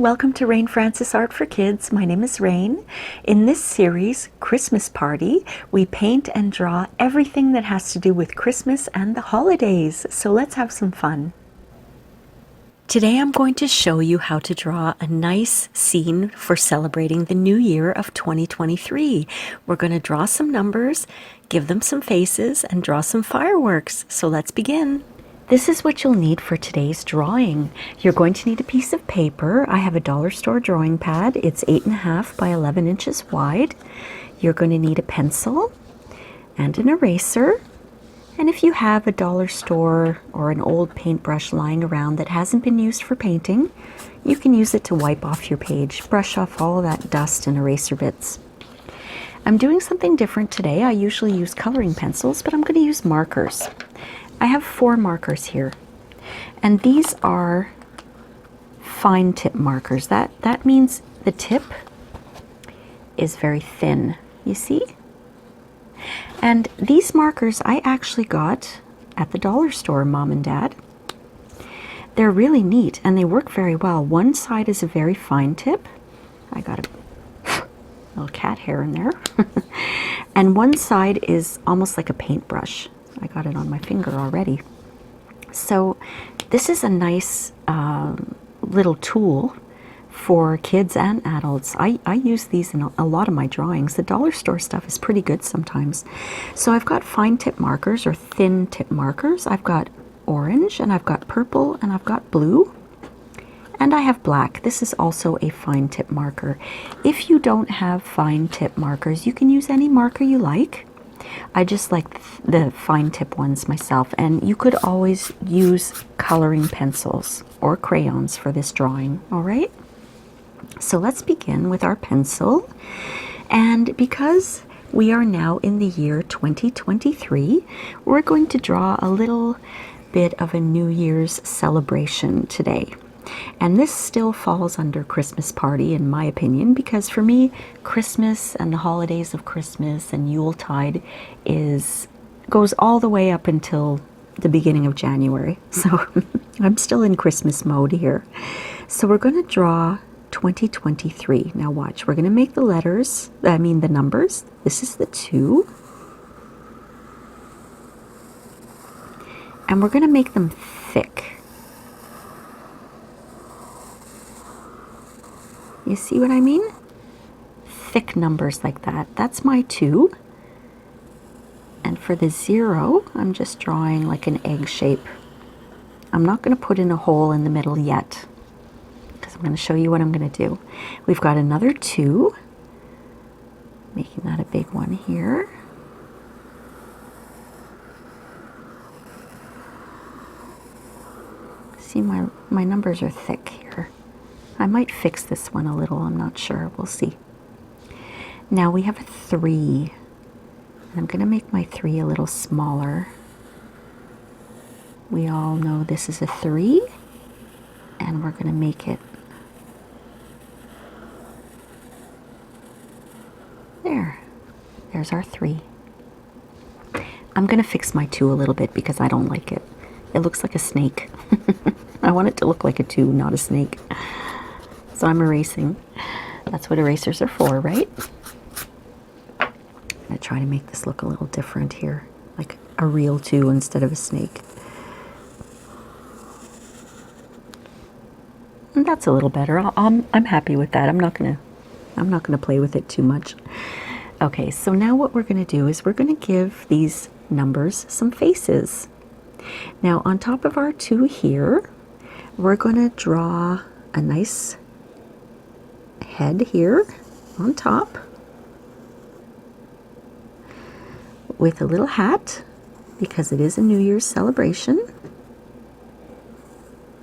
welcome to Rain Francis Art for Kids. My name is Rain. In this series, Christmas Party, we paint and draw everything that has to do with Christmas and the holidays. So let's have some fun. Today I'm going to show you how to draw a nice scene for celebrating the new year of 2023. We're going to draw some numbers, give them some faces, and draw some fireworks. So let's begin. This is what you'll need for today's drawing. You're going to need a piece of paper. I have a dollar store drawing pad. It's 8.5 by 11 inches wide. You're going to need a pencil and an eraser. And if you have a dollar store or an old paintbrush lying around that hasn't been used for painting, you can use it to wipe off your page, brush off all of that dust and eraser bits. I'm doing something different today. I usually use coloring pencils, but I'm going to use markers. I have 4 markers here, and these are fine tip markers. That means the tip is very thin, you see? And these markers I actually got at the dollar store, Mom and Dad. They're really neat and they work very well. One side is a very fine tip. I got a little cat hair in there. And one side is almost like a paintbrush. I got it on my finger already. So this is a nice little tool for kids and adults. I use these in a lot of my drawings. The dollar store stuff is pretty good sometimes. So I've got fine tip markers or thin tip markers. I've got orange and I've got purple and I've got blue. And I have black. This is also a fine tip marker. If you don't have fine tip markers, you can use any marker you like. I just like the fine tip ones myself, and you could always use coloring pencils or crayons for this drawing, all right? So let's begin with our pencil, and because we are now in the year 2023, we're going to draw a little bit of a New Year's celebration today. And this still falls under Christmas Party, in my opinion, because for me, Christmas and the holidays of Christmas and Yuletide goes all the way up until the beginning of January. So I'm still in Christmas mode here. So we're going to draw 2023. Now watch, we're going to make the numbers. This is the 2. And we're going to make them thick. You see what I mean? Thick numbers like that. That's my 2. And for the 0, I'm just drawing like an egg shape. I'm not going to put in a hole in the middle yet, because I'm going to show you what I'm going to do. We've got another 2, making that a big one here. See, my numbers are thick here. I might fix this one a little, I'm not sure, we'll see. Now we have a 3, and I'm going to make my 3 a little smaller. We all know this is a 3, and we're going to make it there. There's our 3. I'm going to fix my 2 a little bit because I don't like it. It looks like a snake. I want it to look like a 2, not a snake. So I'm erasing. That's what erasers are for, right? I'm going to try to make this look a little different here, like a real 2 instead of a snake. And that's a little better. I'm happy with that. I'm not gonna play with it too much. Okay, so now what we're going to do is we're going to give these numbers some faces. Now on top of our 2 here, we're going to draw a nice head here on top with a little hat, because it is a New Year's celebration,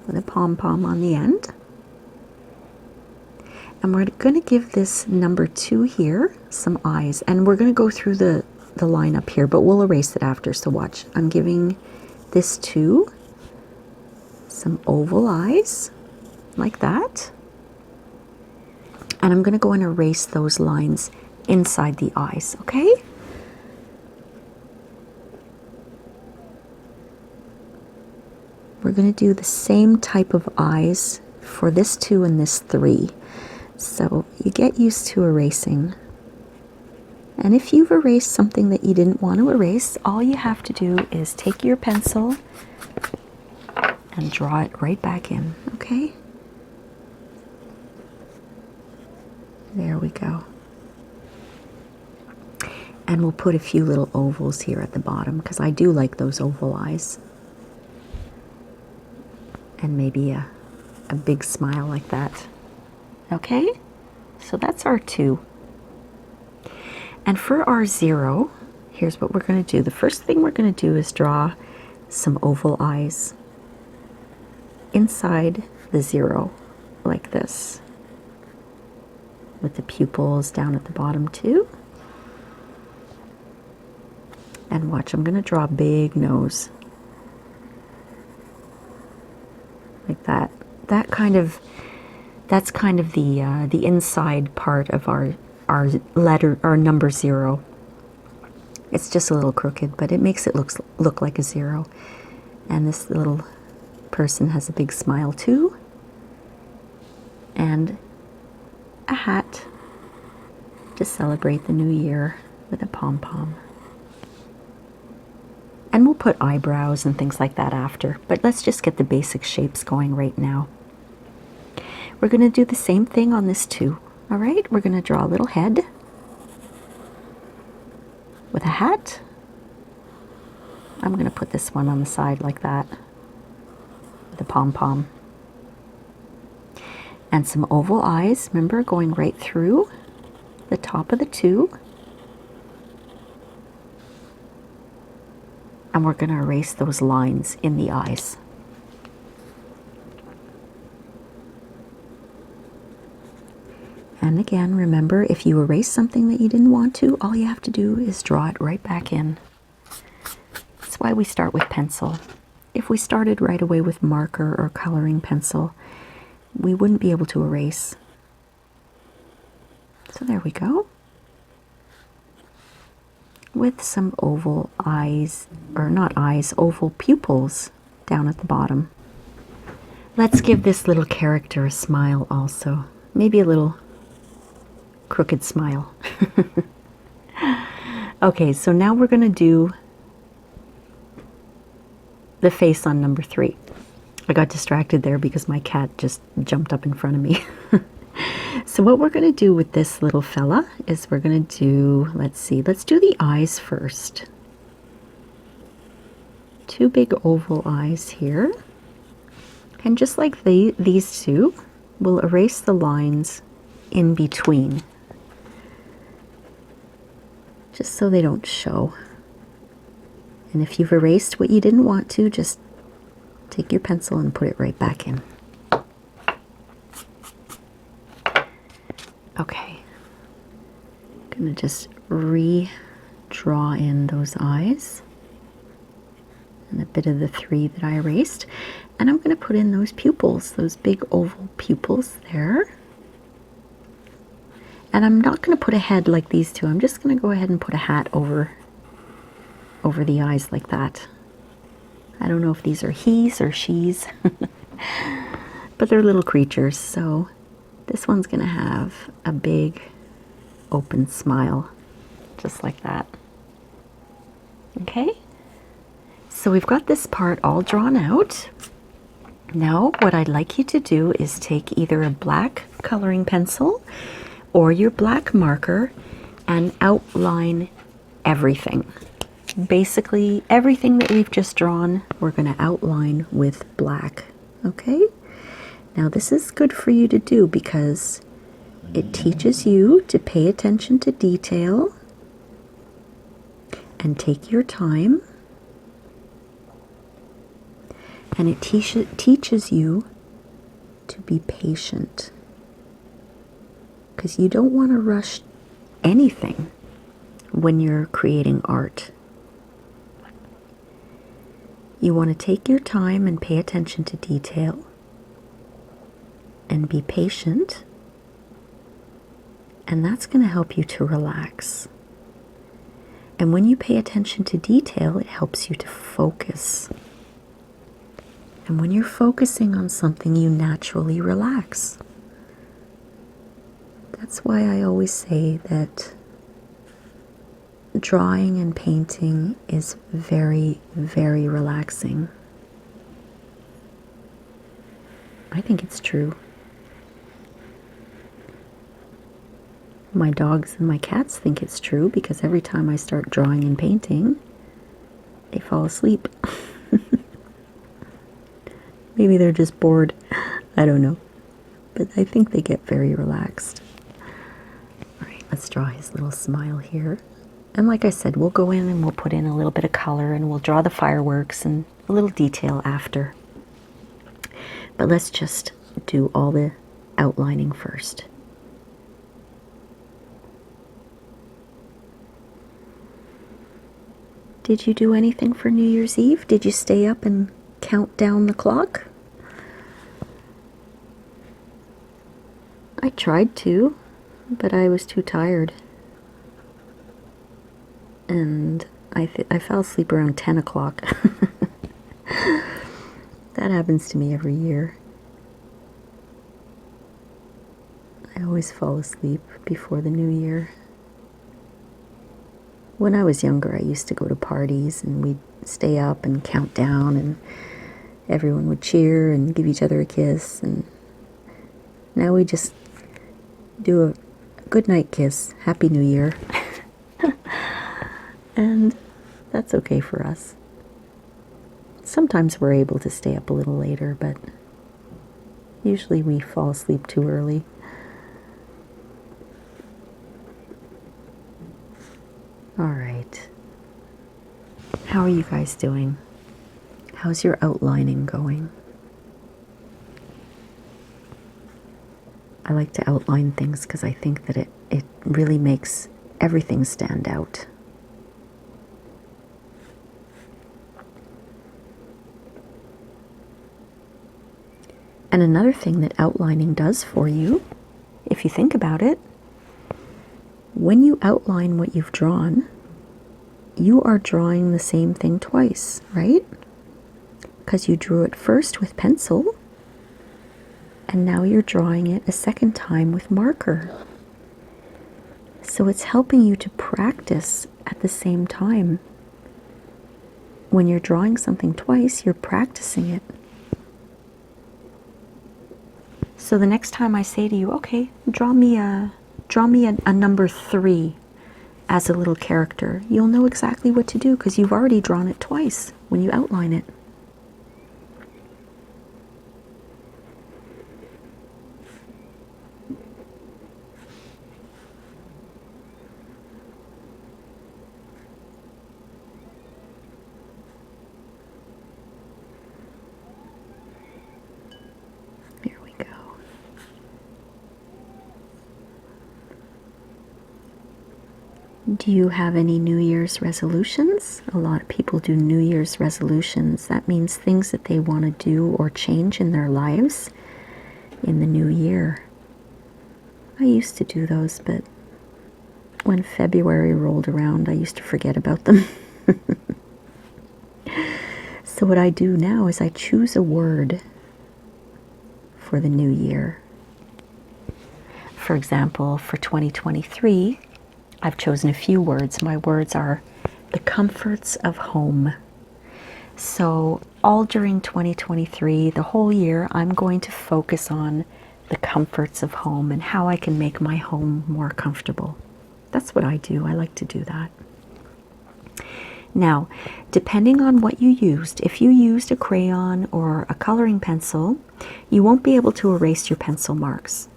with a pom-pom on the end. And we're going to give this number 2 here some eyes, and we're going to go through the line up here, but we'll erase it after. So watch, I'm giving this 2 some oval eyes like that. And I'm going to go and erase those lines inside the eyes, okay? We're going to do the same type of eyes for this 2 and this 3. So you get used to erasing. And if you've erased something that you didn't want to erase, all you have to do is take your pencil and draw it right back in, okay? There we go. And we'll put a few little ovals here at the bottom because I do like those oval eyes. And maybe a big smile like that. Okay? So that's our 2. And for our 0, here's what we're going to do. The first thing we're going to do is draw some oval eyes inside the 0, like this, with the pupils down at the bottom too. And watch, I'm going to draw a big nose. Like that. That's kind of the inside part of our letter, our number 0. It's just a little crooked, but it makes it look like a 0. And this little person has a big smile too. And a hat to celebrate the new year with a pom-pom. And we'll put eyebrows and things like that after, but let's just get the basic shapes going right now. We're going to do the same thing on this 2. All right, we're going to draw a little head with a hat. I'm going to put this one on the side like that with a pom-pom. And some oval eyes, remember, going right through the top of the 2. And we're going to erase those lines in the eyes. And again, remember, if you erase something that you didn't want to, all you have to do is draw it right back in. That's why we start with pencil. If we started right away with marker or coloring pencil, we wouldn't be able to erase. So there we go. With some oval eyes, or not eyes, oval pupils down at the bottom. Let's give this little character a smile also. Maybe a little crooked smile. Okay, so now we're going to do the face on number 3. I got distracted there because my cat just jumped up in front of me. So what we're going to do with this little fella is we're going to do, let's do the eyes first. 2 big oval eyes here. And just like these 2, we'll erase the lines in between, just so they don't show. And if you've erased what you didn't want to, just take your pencil and put it right back in. Okay, I'm going to just re-draw in those eyes and a bit of the 3 that I erased. And I'm going to put in those pupils, those big oval pupils there. And I'm not going to put a head like these 2. I'm just going to go ahead and put a hat over the eyes like that. I don't know if these are he's or she's, but they're little creatures, so this one's going to have a big open smile, just like that. Okay? So we've got this part all drawn out. Now what I'd like you to do is take either a black coloring pencil or your black marker and outline everything. Basically, everything that we've just drawn, we're going to outline with black. Okay? Now this is good for you to do because it teaches you to pay attention to detail and take your time. And it teaches you to be patient, because you don't want to rush anything when you're creating art. You want to take your time and pay attention to detail and be patient, and that's going to help you to relax. And when you pay attention to detail, it helps you to focus. And when you're focusing on something, you naturally relax. That's why I always say that drawing and painting is very, very relaxing. I think it's true. My dogs and my cats think it's true because every time I start drawing and painting, they fall asleep. Maybe they're just bored. I don't know. But I think they get very relaxed. All right, let's draw his little smile here. And like I said, we'll go in and we'll put in a little bit of color and we'll draw the fireworks and a little detail after. But let's just do all the outlining first. Did you do anything for New Year's Eve? Did you stay up and count down the clock? I tried to, but I was too tired. And I fell asleep around 10 o'clock. That happens to me every year. I always fall asleep before the new year. When I was younger, I used to go to parties and we'd stay up and count down and everyone would cheer and give each other a kiss. And now we just do a good night kiss. Happy New Year. And that's okay for us. Sometimes we're able to stay up a little later, but usually we fall asleep too early. All right. How are you guys doing? How's your outlining going? I like to outline things because I think that it really makes everything stand out. And another thing that outlining does for you, if you think about it, when you outline what you've drawn, you are drawing the same thing twice, right? Because you drew it first with pencil, and now you're drawing it a second time with marker. So it's helping you to practice at the same time. When you're drawing something twice, you're practicing it. So the next time I say to you, okay, draw me a number 3 as a little character, you'll know exactly what to do because you've already drawn it twice when you outline it. Here we go. Do you have any New Year's resolutions? A lot of people do New Year's resolutions. That means things that they want to do or change in their lives in the new year. I used to do those, but when February rolled around, I used to forget about them. So what I do now is I choose a word for the new year. For example, for 2023, I've chosen a few words. My words are the comforts of home. So all during 2023, the whole year, I'm going to focus on the comforts of home and how I can make my home more comfortable. That's what I do. I like to do that. Now, depending on what you used, if you used a crayon or a coloring pencil, you won't be able to erase your pencil marks.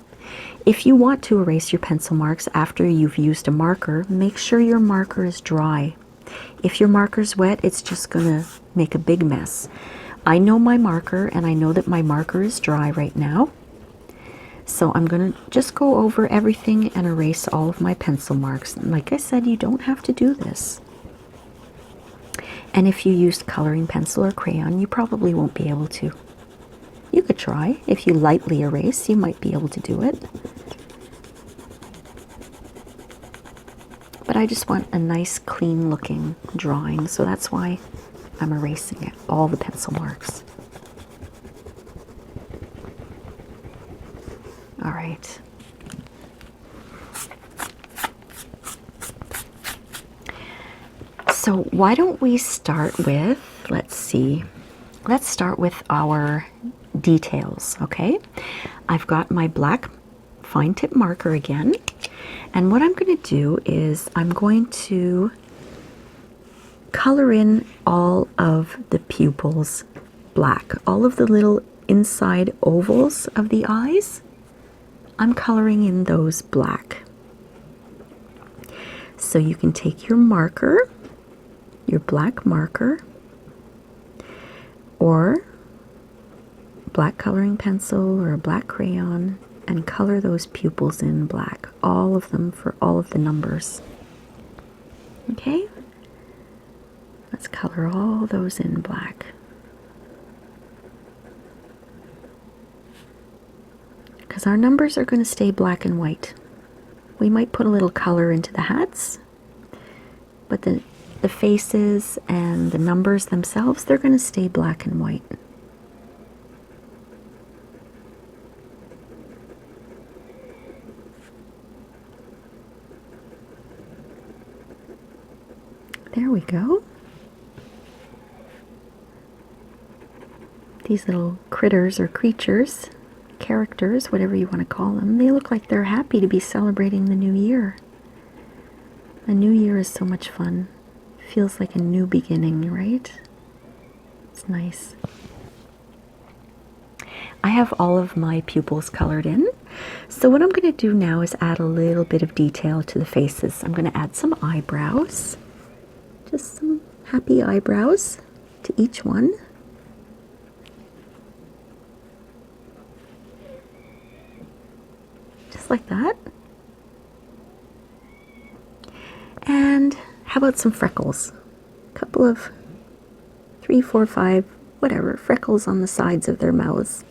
If you want to erase your pencil marks after you've used a marker, make sure your marker is dry. If your marker's wet, it's just going to make a big mess. I know my marker, and I know that my marker is dry right now. So I'm going to just go over everything and erase all of my pencil marks. And like I said, you don't have to do this. And if you used coloring pencil or crayon, you probably won't be able to. You could try. If you lightly erase, you might be able to do it. But I just want a nice, clean looking drawing, so that's why I'm erasing it, all the pencil marks. All right. So why don't we start with, let's see, let's start with our details, okay? I've got my black fine tip marker again, and what I'm going to do is I'm going to color in all of the pupils black, all of the little inside ovals of the eyes. I'm coloring in those black. So you can take your marker, your black marker, or black coloring pencil or a black crayon, and color those pupils in black, all of them for all of the numbers. Okay? Let's color all those in black. Because our numbers are going to stay black and white. We might put a little color into the hats, but the faces and the numbers themselves, they're going to stay black and white. There we go. These little critters or creatures, characters, whatever you want to call them, they look like they're happy to be celebrating the new year. The new year is so much fun. Feels like a new beginning, right? It's nice. I have all of my pupils colored in. So what I'm going to do now is add a little bit of detail to the faces. I'm going to add some eyebrows. Just some happy eyebrows to each one. Just like that. And how about some freckles? A couple of 3, 4, 5, whatever, freckles on the sides of their mouths.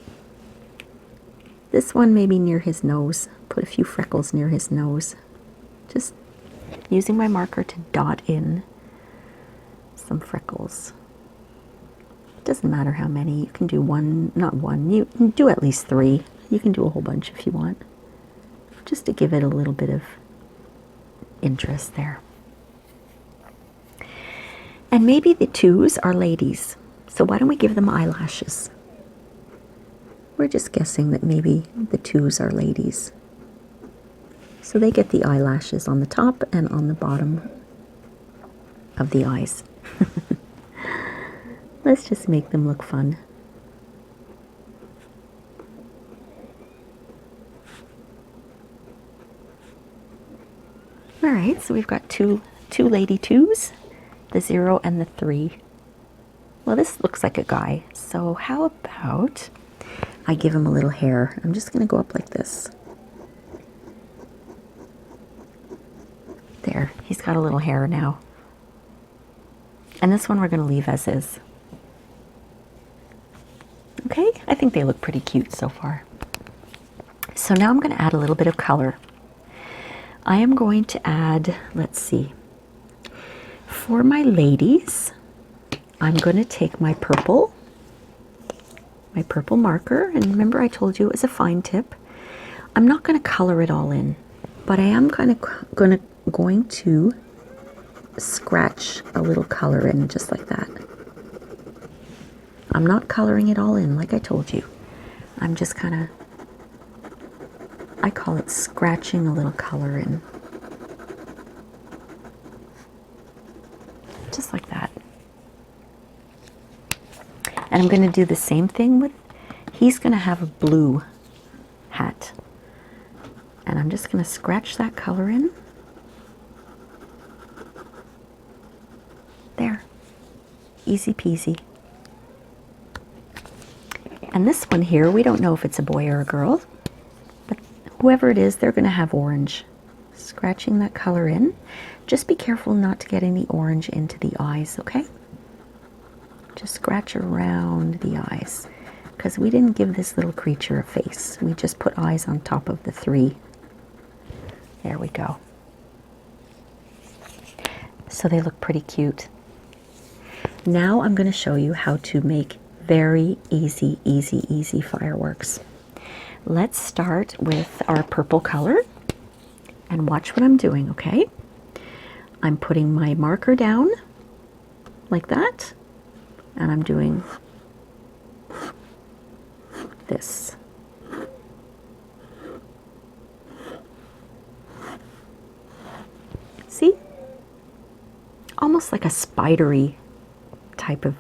This one maybe near his nose. Put a few freckles near his nose. Just using my marker to dot in some freckles. Doesn't matter how many. You can do one, not one, you can do at least 3. You can do a whole bunch if you want. Just to give it a little bit of interest there. And maybe the 2s are ladies. So why don't we give them eyelashes? We're just guessing that maybe the 2s are ladies. So they get the eyelashes on the top and on the bottom of the eyes. Let's just make them look fun. All right, so we've got two lady 2s, the 0 and the 3. Well, this looks like a guy, so how about I give him a little hair. I'm just going to go up like this. There, he's got a little hair now. And this one we're going to leave as is. Okay, I think they look pretty cute so far. So now I'm going to add a little bit of color. I am going to add, let's see, for my ladies, I'm going to take my purple marker, and remember I told you it was a fine tip. I'm not going to color it all in, but I am kind of going to scratch a little color in just like that. I'm not coloring it all in like I told you. I'm just kind of, I call it scratching a little color in. Just like that. And I'm going to do the same thing with, he's going to have a blue hat. And I'm just going to scratch that color in. There. Easy peasy. And this one here, we don't know if it's a boy or a girl, but whoever it is, they're going to have orange. Scratching that color in. Just be careful not to get any orange into the eyes, okay? Just scratch around the eyes, because we didn't give this little creature a face. We just put eyes on top of the 3. There we go. So they look pretty cute. Now I'm going to show you how to make very easy fireworks. Let's start with our purple color and watch what I'm doing, okay? I'm putting my marker down like that, and I'm doing this. See? Almost like a spidery type of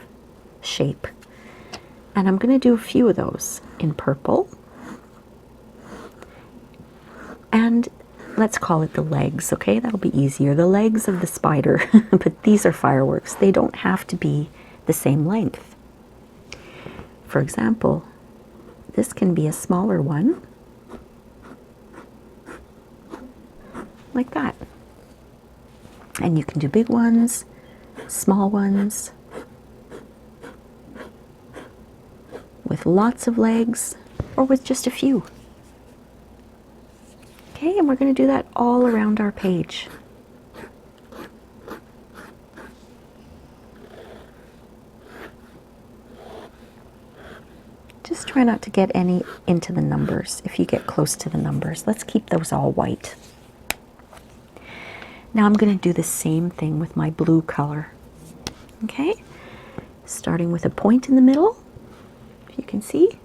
shape. And I'm going to do a few of those in purple. And let's call it the legs, okay? That'll be easier. The legs of the spider. But these are fireworks. They don't have to be the same length. For example, this can be a smaller one, like that. And you can do big ones, small ones, with lots of legs, or with just a few. Okay, and we're going to do that all around our page. Just try not to get any into the numbers. If you get close to the numbers, let's keep those all white. Now I'm going to do the same thing with my blue color. Okay, starting with a point in the middle, if you can see,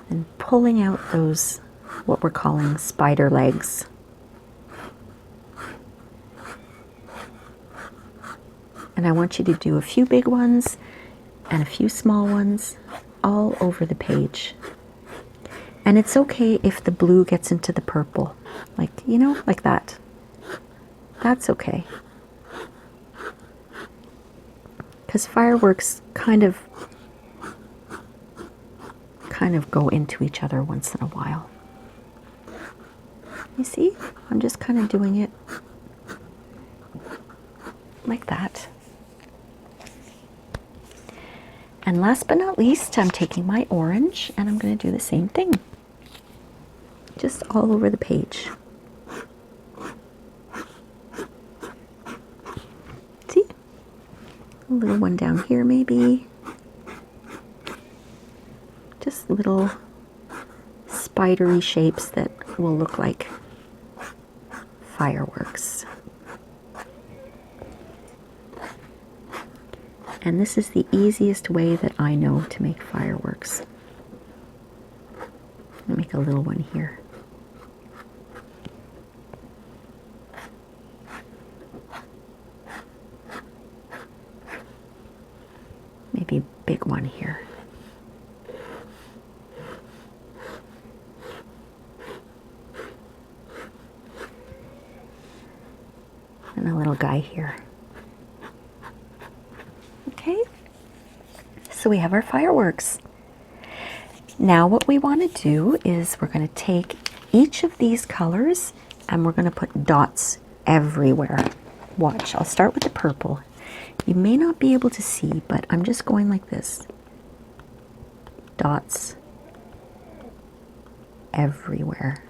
and pulling out those, what we're calling spider legs. And I want you to do a few big ones and a few small ones all over the page. And it's okay if the blue gets into the purple, like, you know, like that. That's okay. Because fireworks kind of go into each other once in a while. You see? I'm just kind of doing it like that. And last but not least, I'm taking my orange and I'm going to do the same thing. Just all over the page. See? A little one down here maybe. Just little spidery shapes that will look like fireworks. And this is the easiest way that I know to make fireworks. I'll make a little one here. Maybe a big one here. And a little guy here. Okay, so we have our fireworks. Now what we want to do is we're going to take each of these colors and we're going to put dots everywhere. Watch, I'll start with the purple. You may not be able to see, but I'm just going like this. Dots everywhere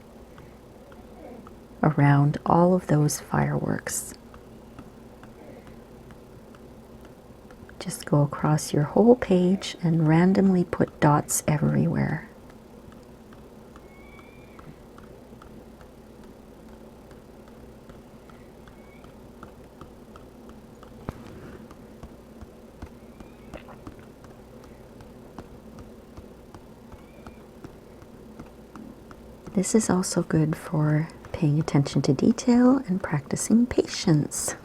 around all of those fireworks. Just go across your whole page and randomly put dots everywhere. This is also good for paying attention to detail and practicing patience.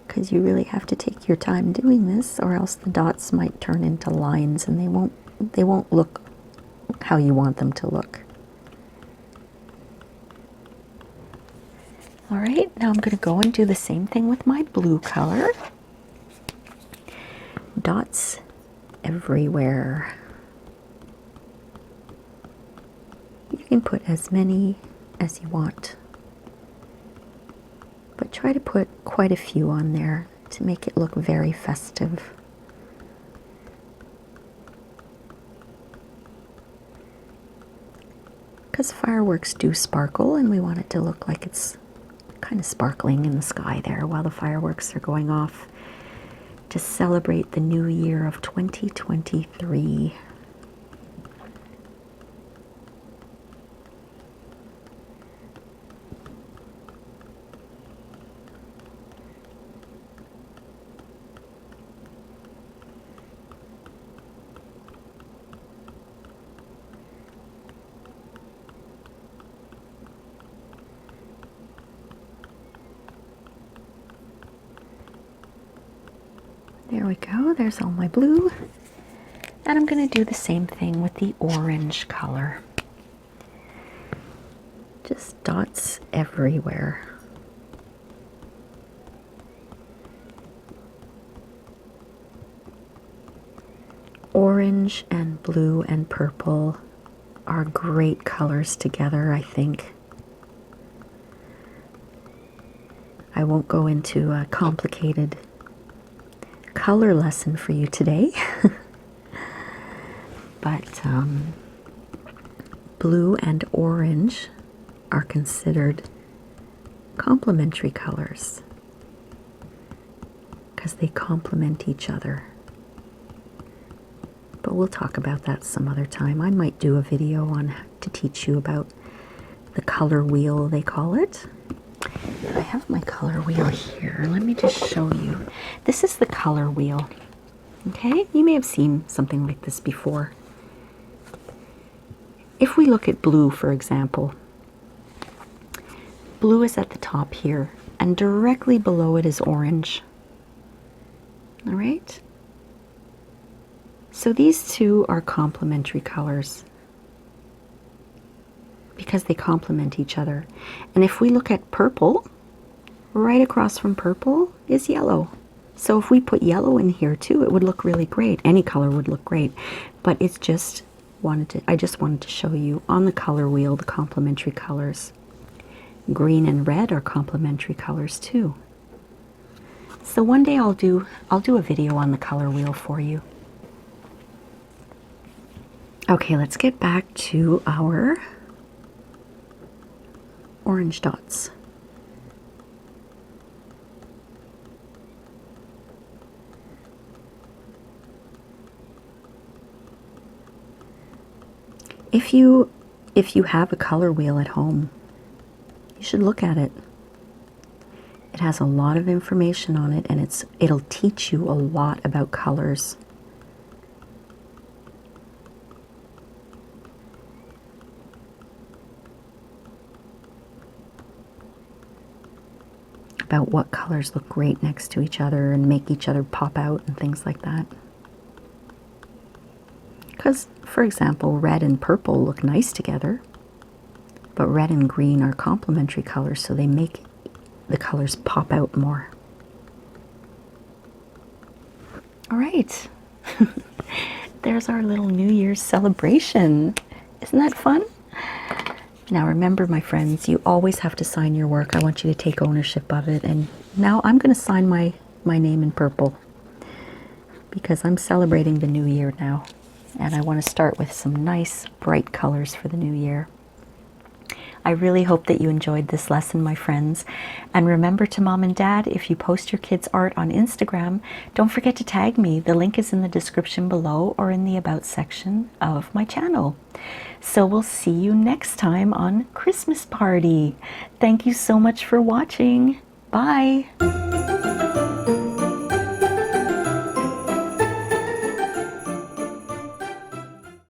Because you really have to take your time doing this, or else the dots might turn into lines and they won't look how you want them to look. All right, now I'm going to go and do the same thing with my blue color. Dots everywhere. You can put as many as you want, but try to put quite a few on there to make it look very festive. Because fireworks do sparkle, and we want it to look like it's kind of sparkling in the sky there while the fireworks are going off to celebrate the new year of 2023. There we go, there's all my blue. And I'm going to do the same thing with the orange color. Just dots everywhere. Orange and blue and purple are great colors together, I think. I won't go into a complicated color lesson for you today, but blue and orange are considered complementary colors because they complement each other. But we'll talk about that some other time. I might do a video on to teach you about the color wheel, they call it. I have my color wheel here. Let me just show you. This is the color wheel. Okay, you may have seen something like this before. If we look at blue, for example, blue is at the top here, and directly below it is orange. All right? So these two are complementary colors because they complement each other. And if we look at purple, right across from purple is yellow. So if we put yellow in here too, it would look really great. Any color would look great. But it's just I just wanted to show you on the color wheel the complementary colors. Green and red are complementary colors too. So one day I'll do a video on the color wheel for you. Okay, let's get back to our orange dots. If you have a color wheel at home, you should look at it. It has a lot of information on it, and it'll teach you a lot about colors. About what colors look great next to each other and make each other pop out and things like that. Because, for example, red and purple look nice together, but red and green are complementary colors, so they make the colors pop out more. All right, there's our little New Year's celebration. Isn't that fun? Now remember, my friends, you always have to sign your work. I want you to take ownership of it. And now I'm going to sign my name in purple because I'm celebrating the new year now. And I want to start with some nice bright colors for the new year. I really hope that you enjoyed this lesson, my friends. And remember to Mom and Dad, if you post your kids' art on Instagram, don't forget to tag me. The link is in the description below or in the About section of my channel. So we'll see you next time on Christmas Party. Thank you so much for watching. Bye.